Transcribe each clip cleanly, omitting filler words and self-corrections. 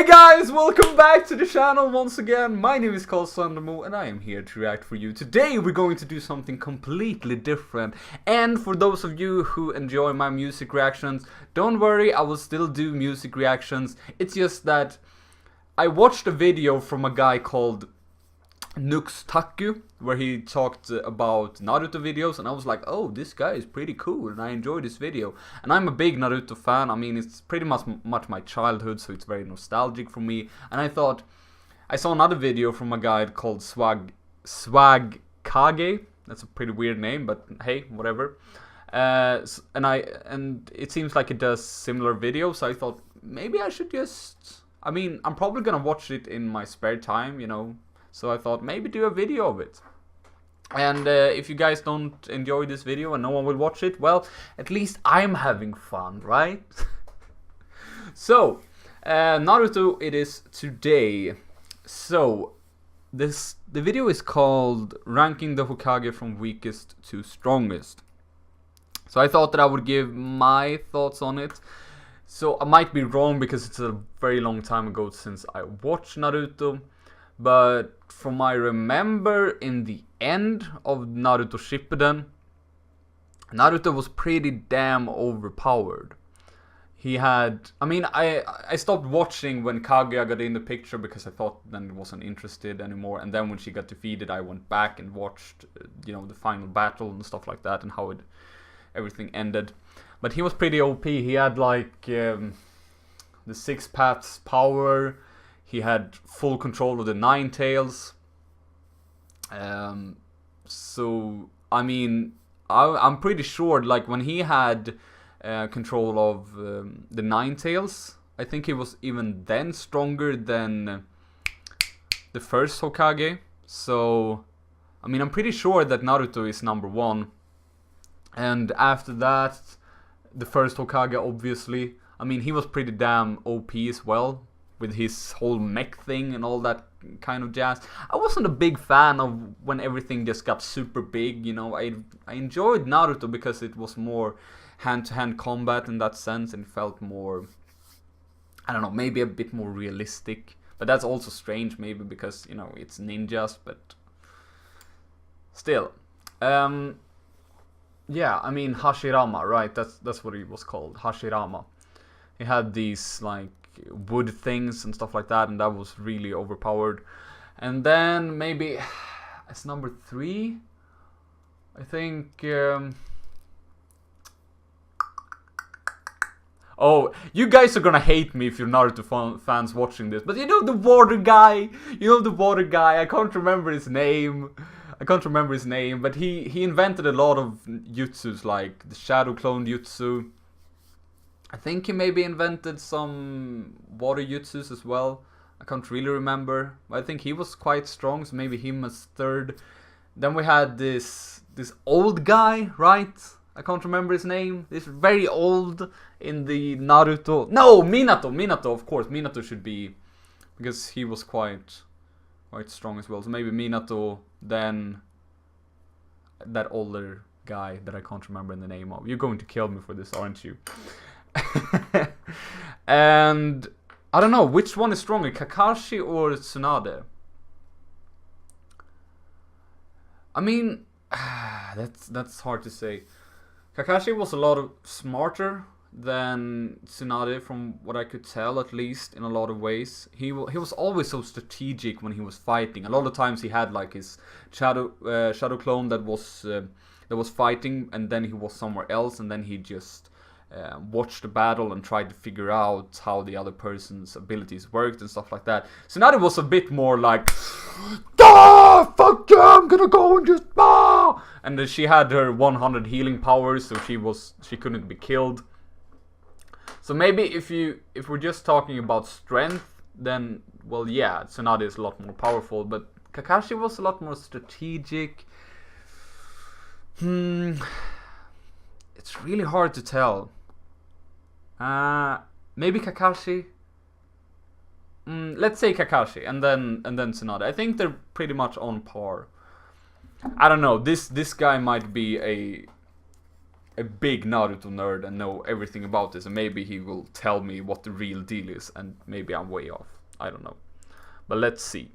Hey guys, welcome back to the channel once again. My name is Carl Sandermo and I am here to react for you. Today we're going to do something completely different. And for those of you who enjoy my music reactions, don't worry, I will still do music reactions. It's just that I watched a video from a guy called Nux Taku, where he talked about Naruto videos, and I was like, oh, this guy is pretty cool, and I enjoyed this video. And I'm a big Naruto fan. I mean, it's pretty much my childhood, so it's very nostalgic for me. And I thought, I saw another video from a guy called Swagkage. That's a pretty weird name, but hey, whatever. And it seems like it does similar videos, so I thought maybe I should just, I mean, I'm probably gonna watch it in my spare time, you know. So I thought maybe do a video of it. And if you guys don't enjoy this video and no one will watch it, well, at least I'm having fun, right? So, Naruto it is today. So, the video is called Ranking the Hokage from Weakest to Strongest. So I thought that I would give my thoughts on it. So I might be wrong because it's a very long time ago since I watched Naruto. But from I remember, in the end of Naruto Shippuden, Naruto was pretty damn overpowered. He had, I mean, I stopped watching when Kaguya got in the picture because I thought then I wasn't interested anymore. And then when she got defeated, I went back and watched, you know, the final battle and stuff like that and how everything ended. But he was pretty OP. He had like the 6 paths power. He had full control of the 9 tails. So, I mean, I'm pretty sure, like, when he had control of the 9 tails, I think he was even then stronger than the first Hokage. So, I mean, I'm pretty sure that Naruto is number 1. And after that, the first Hokage, obviously. I mean, he was pretty damn OP as well, with his whole mech thing and all that kind of jazz. I wasn't a big fan of when everything just got super big, you know. I enjoyed Naruto because it was more hand-to-hand combat in that sense, and it felt more, I don't know, maybe a bit more realistic. But that's also strange, maybe because, you know, it's ninjas, but still. Yeah, I mean, Hashirama, right? That's what he was called, Hashirama. He had these, like, wood things and stuff like that, and that was really overpowered. And then maybe as number 3, I think oh, you guys are gonna hate me if you're Naruto fans watching this, but you know the water guy, I can't remember his name. But he invented a lot of jutsus, like the shadow clone jutsu. I think he maybe invented some water jutsus as well. I can't really remember. But I think he was quite strong, so maybe him as 3rd. Then we had this old guy, right? I can't remember his name. This very old in the Naruto. No, Minato, of course. Minato should be, because he was quite strong as well. So maybe Minato, then that older guy that I can't remember the name of. You're going to kill me for this, aren't you? And I don't know which one is stronger, Kakashi or Tsunade. I mean, that's hard to say. Kakashi was a lot smarter than Tsunade, from what I could tell, at least in a lot of ways. He was always so strategic when he was fighting. A lot of times he had like his shadow clone that was fighting, and then he was somewhere else, and then he just watched the battle and tried to figure out how the other person's abilities worked and stuff like that. Tsunade was a bit more like, ah, fuck yeah, I'm gonna go and just and then she had her 100 healing powers, so she couldn't be killed. So maybe if we're just talking about strength, then well, yeah, Tsunade is a lot more powerful, but Kakashi was a lot more strategic. It's really hard to tell. Maybe Kakashi. Let's say Kakashi, and then Tsunade. I think they're pretty much on par. I don't know. This guy might be a big Naruto nerd and know everything about this, and maybe he will tell me what the real deal is, and maybe I'm way off. I don't know. But let's see.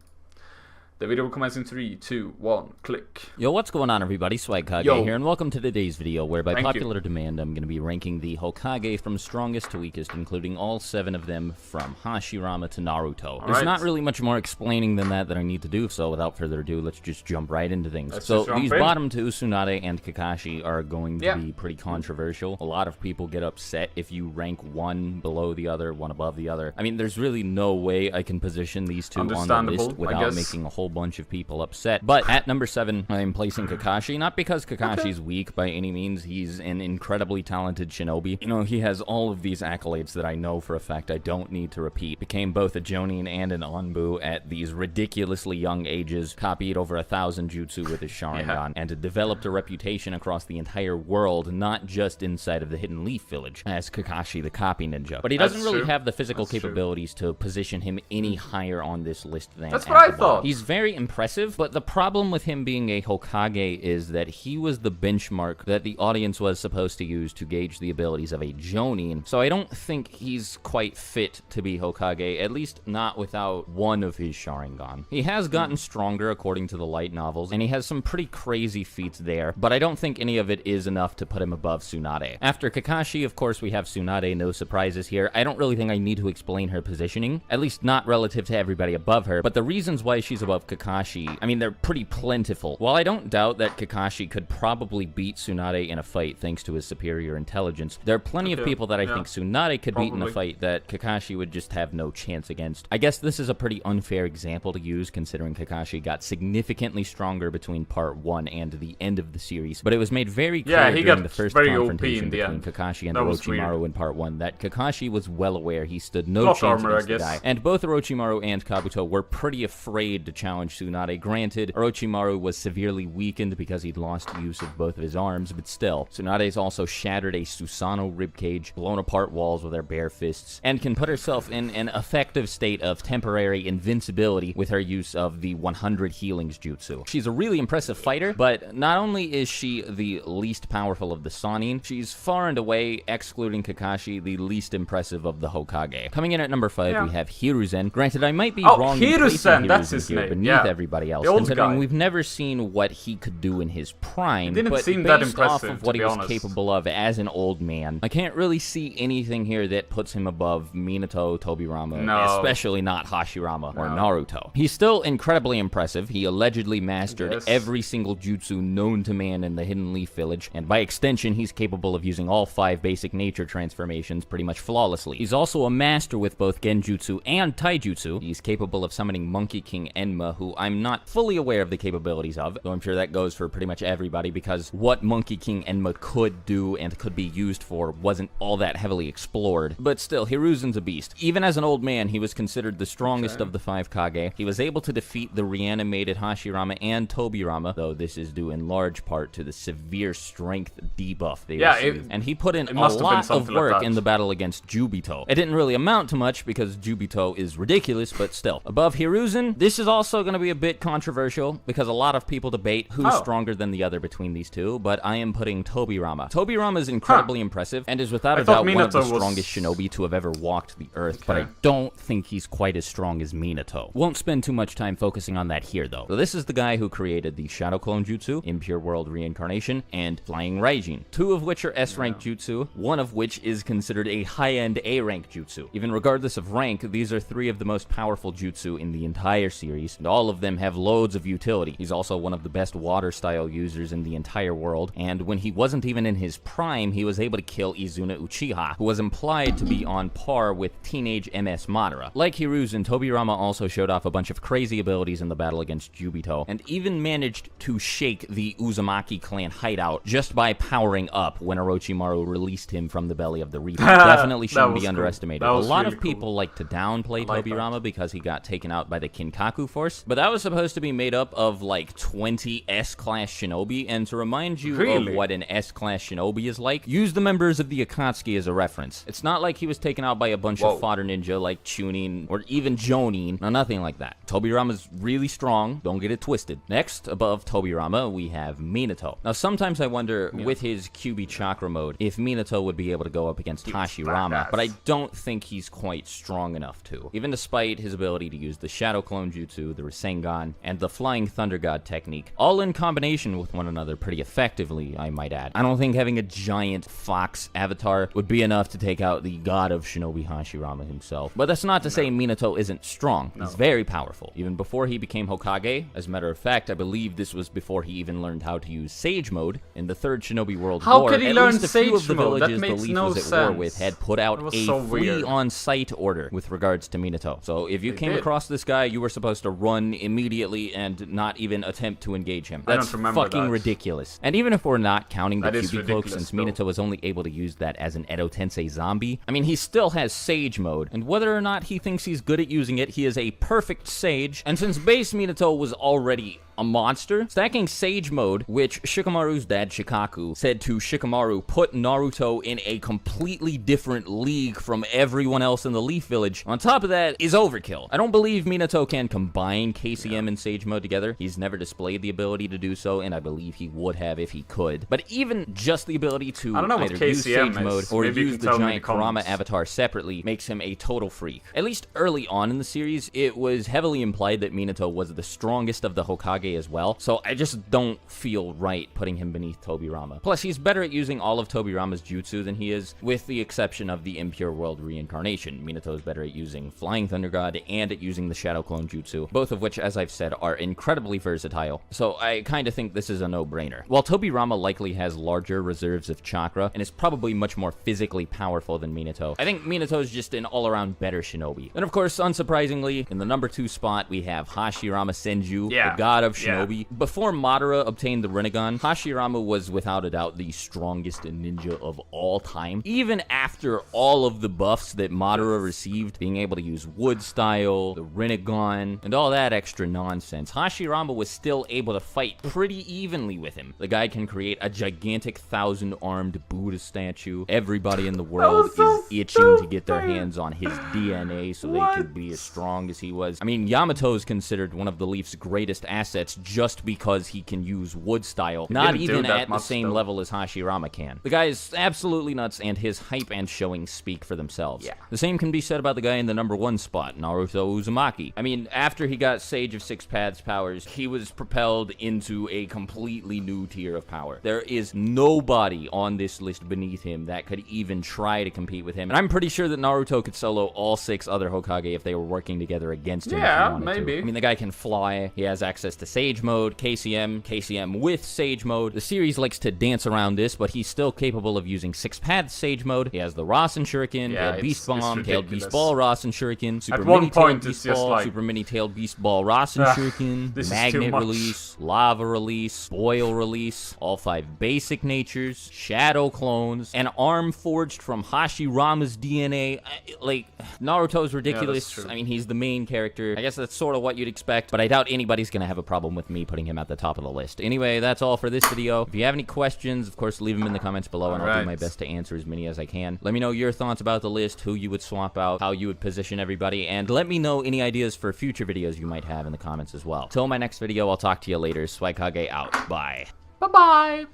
The video will commence in 3, 2, 1, click. Yo, what's going on, everybody? Swagkage here, and welcome to today's video, where by popular demand, I'm going to be ranking the Hokage from strongest to weakest, including all 7 of them from Hashirama to Naruto. There's not really much more explaining than that I need to do, so without further ado, let's just jump right into things. So these bottom 2, Tsunade and Kakashi, are going to be pretty controversial. A lot of people get upset if you rank one below the other, one above the other. I mean, there's really no way I can position these two on the list without making a whole bunch of people upset. But at number 7, I am placing Kakashi, not because Kakashi's weak by any means. He's an incredibly talented shinobi. You know, he has all of these accolades that I know for a fact I don't need to repeat. Became both a Jonin and an Anbu at these ridiculously young ages, copied over 1,000 jutsu with his Sharingan, and developed a reputation across the entire world, not just inside of the Hidden Leaf Village, as Kakashi the copy ninja. But he doesn't really have the physical capabilities to position him any higher on this list than That's what I thought. He's very impressive, but the problem with him being a Hokage is that he was the benchmark that the audience was supposed to use to gauge the abilities of a Jonin, so I don't think he's quite fit to be Hokage, at least not without one of his Sharingan. He has gotten stronger according to the light novels, and he has some pretty crazy feats there, but I don't think any of it is enough to put him above Tsunade. After Kakashi, of course, we have Tsunade, no surprises here. I don't really think I need to explain her positioning, at least not relative to everybody above her, but the reasons why she's above Kakashi, I mean, they're pretty plentiful. While I don't doubt that Kakashi could probably beat Tsunade in a fight thanks to his superior intelligence, there are plenty of people that I think Tsunade could beat in a fight that Kakashi would just have no chance against. I guess this is a pretty unfair example to use, considering Kakashi got significantly stronger between part 1 and the end of the series, but it was made very clear during the first confrontation between Kakashi and Orochimaru in part 1 that Kakashi was well aware he stood no chance against the guy, and both Orochimaru and Kabuto were pretty afraid to challenge Tsunade. Granted, Orochimaru was severely weakened because he'd lost use of both of his arms, but still, Tsunade's also shattered a Susanoo ribcage, blown apart walls with her bare fists, and can put herself in an effective state of temporary invincibility with her use of the 100 healings jutsu. She's a really impressive fighter, but not only is she the least powerful of the Sannin, she's far and away, excluding Kakashi, the least impressive of the Hokage. Coming in at number 5, we have Hiruzen. Granted, I might be wrong in placing Hiruzen here beneath everybody else, considering we've never seen what he could do in his prime, but based off of what he was capable of as an old man, I can't really see anything here that puts him above Minato, Tobirama, especially not Hashirama or Naruto. He's still incredibly impressive. He allegedly mastered every single jutsu known to man in the Hidden Leaf Village, and by extension, he's capable of using all 5 basic nature transformations pretty much flawlessly. He's also a master with both Genjutsu and Taijutsu. He's capable of summoning Monkey King Enma, who I'm not fully aware of the capabilities of, though I'm sure that goes for pretty much everybody, because what Monkey King Enma could do and could be used for wasn't all that heavily explored. But still, Hiruzen's a beast. Even as an old man, he was considered the strongest of the 5 Kage. He was able to defeat the reanimated Hashirama and Tobirama, though this is due in large part to the severe strength debuff they received. And he put in a lot of work in the battle against Jubito. It didn't really amount to much because Jubito is ridiculous, but still. Above Hiruzen, this is also going to be a bit controversial because a lot of people debate who's stronger than the other between these two, but I am putting Tobirama. Tobirama is incredibly impressive and is without a doubt one of the strongest shinobi to have ever walked the earth, but I don't think he's quite as strong as Minato. Won't spend too much time focusing on that here, though. So this is the guy who created the Shadow Clone Jutsu, Impure World Reincarnation, and Flying Raijin, 2 of which are S-rank jutsu, one of which is considered a high-end A-rank jutsu. Even regardless of rank, these are 3 of the most powerful jutsu in the entire series, and all of them have loads of utility. He's also one of the best water-style users in the entire world, and when he wasn't even in his prime, he was able to kill Izuna Uchiha, who was implied to be on par with teenage MS Madara. Like Hiruzen, Tobirama also showed off a bunch of crazy abilities in the battle against Jubito, and even managed to shake the Uzumaki clan hideout just by powering up when Orochimaru released him from the belly of the Reaper. Definitely shouldn't be underestimated. A lot of people like to downplay Tobirama because he got taken out by the Kinkaku force, this, but that was supposed to be made up of like 20 S-class shinobi, and to remind you of what an S-class shinobi is like, use the members of the Akatsuki as a reference. It's not like he was taken out by a bunch of fodder ninja like Chunin or even Jonin. No, nothing like that. Tobirama's really strong, don't get it twisted. Next, above Tobirama, we have Minato. Now, sometimes I wonder, with his QB chakra mode, if Minato would be able to go up against Hashirama, but I don't think he's quite strong enough to. Even despite his ability to use the Shadow Clone Jutsu, the Rasengan, and the Flying Thunder God technique, all in combination with one another pretty effectively, I might add. I don't think having a giant fox avatar would be enough to take out the god of Shinobi Hashirama himself. But that's not to say Minato isn't strong. He's very powerful. Even before he became Hokage, as a matter of fact, I believe this was before he even learned how to use Sage Mode. In the Third Shinobi World War, could he at learn least a Sage few of the Mode? villages the Leaf was at war with had put out a flee-on-sight order with regards to Minato. So if you came across this guy, you were supposed to run immediately and not even attempt to engage him. That's fucking ridiculous. And even if we're not counting the QB cloak, since Minato was only able to use that as an Edo Tensei zombie, I mean, he still has Sage Mode, and whether or not he thinks he's good at using it, he is a perfect sage. And since base Minato was already a monster, stacking Sage Mode, which Shikamaru's dad Shikaku said to Shikamaru put Naruto in a completely different league from everyone else in the Leaf Village, on top of that, is overkill. I don't believe Minato can combine KCM and Sage Mode together. He's never displayed the ability to do so, and I believe he would have if he could. But even just the ability to either use Sage Mode or use the giant Kurama avatar separately makes him a total freak. At least early on in the series, it was heavily implied that Minato was the strongest of the Hokage as well, so I just don't feel right putting him beneath Tobirama. Plus, he's better at using all of Tobirama's jutsu than he is, with the exception of the Impure World reincarnation. Minato's better at using Flying Thunder God and at using the Shadow Clone Jutsu, both of which, as I've said, are incredibly versatile, so I kinda think this is a no-brainer. While Tobirama likely has larger reserves of chakra and is probably much more physically powerful than Minato, I think Minato's just an all-around better shinobi. And of course, unsurprisingly, in the number 2 spot, we have Hashirama Senju, the god of shinobi. Before Madara obtained the Rinnegan, Hashirama was without a doubt the strongest ninja of all time. Even after all of the buffs that Madara received, being able to use Wood Style, the Rinnegan, and all that extra nonsense, Hashirama was still able to fight pretty evenly with him. The guy can create a gigantic 1,000-armed Buddha statue. Everybody in the world is itching to get their hands on his DNA so they can be as strong as he was. I mean, Yamato is considered one of the Leaf's greatest assets just because he can use Wood Style, not even at the same level as Hashirama can. The guy is absolutely nuts, and his hype and showing speak for themselves. The same can be said about the guy in the number 1 spot, Naruto Uzumaki. I mean, after he got Sage of Six Paths powers, he was propelled into a completely new tier of power. There is nobody on this list beneath him that could even try to compete with him, and I'm pretty sure that Naruto could solo all 6 other Hokage if they were working together against him. Yeah, maybe. I mean, the guy can fly, he has access to Sage Mode, KCM with Sage Mode. The series likes to dance around this, but he's still capable of using Six Paths Sage Mode. He has the Rasen Shuriken, Tailed Beast Bomb, Tailed Beast Ball Rasen Shuriken, Super Mini Tailed Beast Ball, Super Mini Tailed Beast Ball Rasen Shuriken, Magnet Release, Lava Release, Boil Release, all 5 basic natures, Shadow Clones, an arm forged from Hashirama's DNA. Like, Naruto's ridiculous. I mean, he's the main character. I guess that's sort of what you'd expect, but I doubt anybody's gonna have a problem with me putting him at the top of the list. Anyway, that's all for this video. If you have any questions, of course, leave them in the comments below, and I'll do my best to answer as many as I can. Let me know your thoughts about the list, who you would swap out, how you would position everybody, and let me know any ideas for future videos you might have in the comments as well. Till my next video, I'll talk to you later. Swagkage out. Bye. Bye-bye.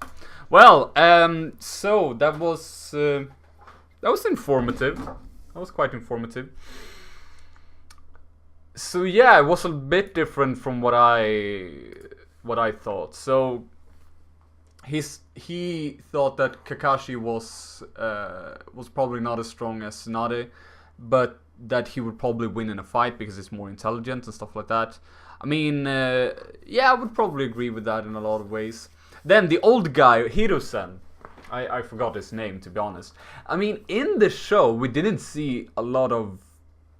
Well, so that was informative. That was quite informative. So yeah, it was a bit different from what I thought. So he thought that Kakashi was probably not as strong as Tsunade, but that he would probably win in a fight because he's more intelligent and stuff like that. I mean, yeah, I would probably agree with that in a lot of ways. Then the old guy, Hiruzen, I forgot his name, to be honest. I mean, in the show, we didn't see a lot of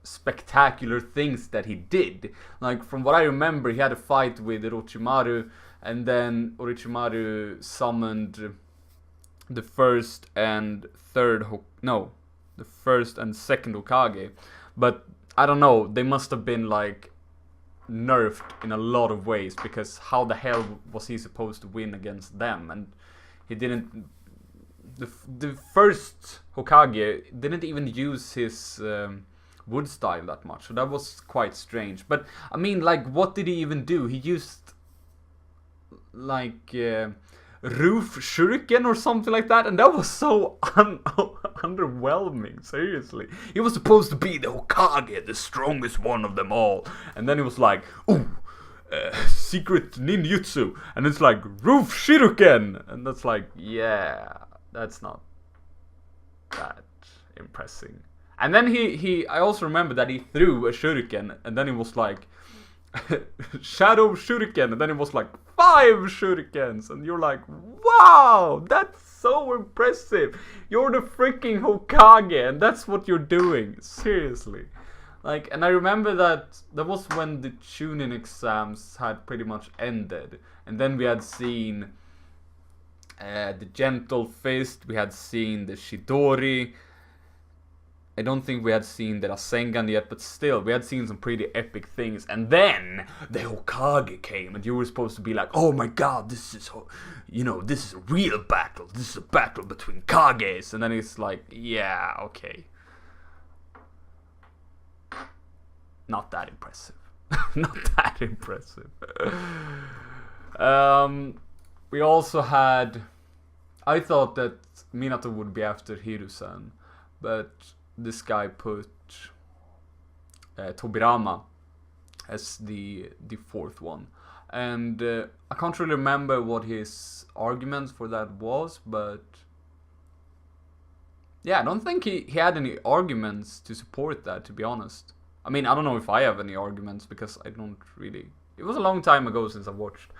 spectacular things that he did. Like, from what I remember, he had a fight with Orochimaru, and then Orochimaru summoned the first and second Hokage. But I don't know, they must have been like nerfed in a lot of ways, because how the hell was he supposed to win against them? And he didn't. The first Hokage didn't even use his wood style that much, so that was quite strange. But I mean, like, what did he even do? He used like roof shuriken or something like that, and that was so underwhelming. Seriously, he was supposed to be the Hokage, the strongest one of them all, and then he was like, ooh, secret ninjutsu, and it's like roof shuriken, and that's like, yeah, that's not that impressive. And then I also remember that he threw a shuriken, and then he was like shadow shuriken, and then it was like 5 shurikens, and you're like, wow, that's so impressive. You're the freaking Hokage, and that's what you're doing. Seriously. Like, and I remember that was when the Chunin exams had pretty much ended, and then we had seen the Gentle Fist, we had seen the Chidori. I don't think we had seen the Rasengan yet, but still, we had seen some pretty epic things. And then the Hokage came, and you were supposed to be like, oh my god, this is, this is a real battle. This is a battle between Kages. And then it's like, yeah, okay. Not that impressive. Not that impressive. We also had, I thought that Minato would be after Hiruzen, but this guy put Tobirama as the 4th one, and I can't really remember what his argument for that was, but yeah, I don't think he had any arguments to support that, to be honest. I mean, I don't know if I have any arguments, because I don't really, it was a long time ago since I watched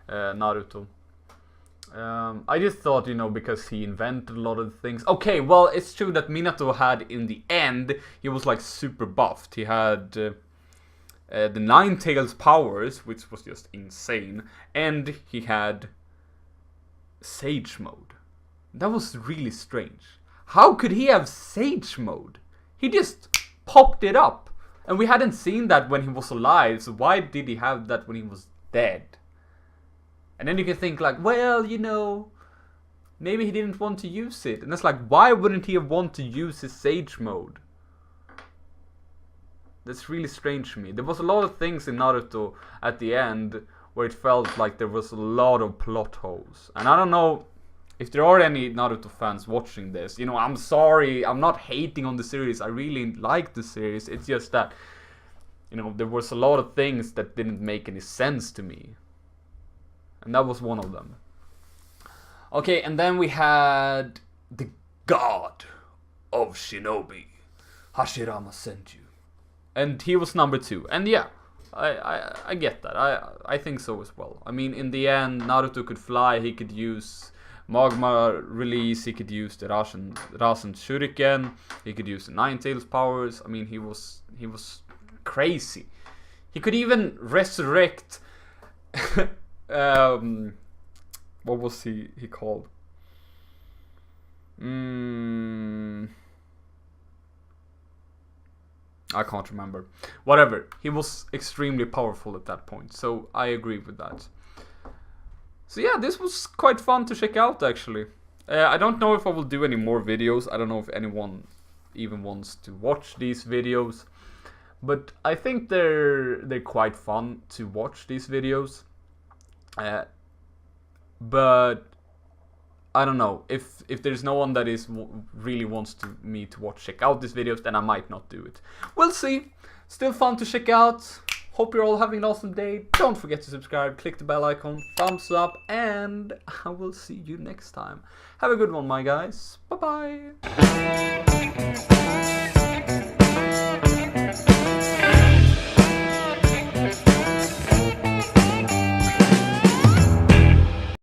Naruto. I just thought, because he invented a lot of things. Okay, well, it's true that Minato had, in the end, he was like super buffed. He had the 9 Tails powers, which was just insane, and he had Sage mode. That was really strange. How could he have Sage mode? He just popped it up, and we hadn't seen that when he was alive, so why did he have that when he was dead? And then you can think like, well, maybe he didn't want to use it. And it's like, why wouldn't he want to use his Sage mode? That's really strange to me. There was a lot of things in Naruto at the end where it felt like there was a lot of plot holes. And I don't know if there are any Naruto fans watching this. I'm sorry, I'm not hating on the series. I really like the series. It's just that, there was a lot of things that didn't make any sense to me. And that was one of them. Okay, and then we had the God of Shinobi. Hashirama sent you. And he was number 2. And yeah, I get that. I think so as well. I mean, in the end, Naruto could fly. He could use Magma release. He could use the Rasen Shuriken. He could use the 9 Tails powers. I mean, he was crazy. He could even resurrect... what was he called? I can't remember. Whatever. He was extremely powerful at that point, so I agree with that. So yeah, this was quite fun to check out, actually. I don't know if I will do any more videos. I don't know if anyone even wants to watch these videos, but I think they're quite fun to watch, these videos. But I don't know, if there's no one that really wants me to check out these videos, then I might not do it. We'll see. Still fun to check out. Hope you're all having an awesome day. Don't forget to subscribe, click the bell icon, thumbs up, and I will see you next time. Have a good one, my guys. Bye bye.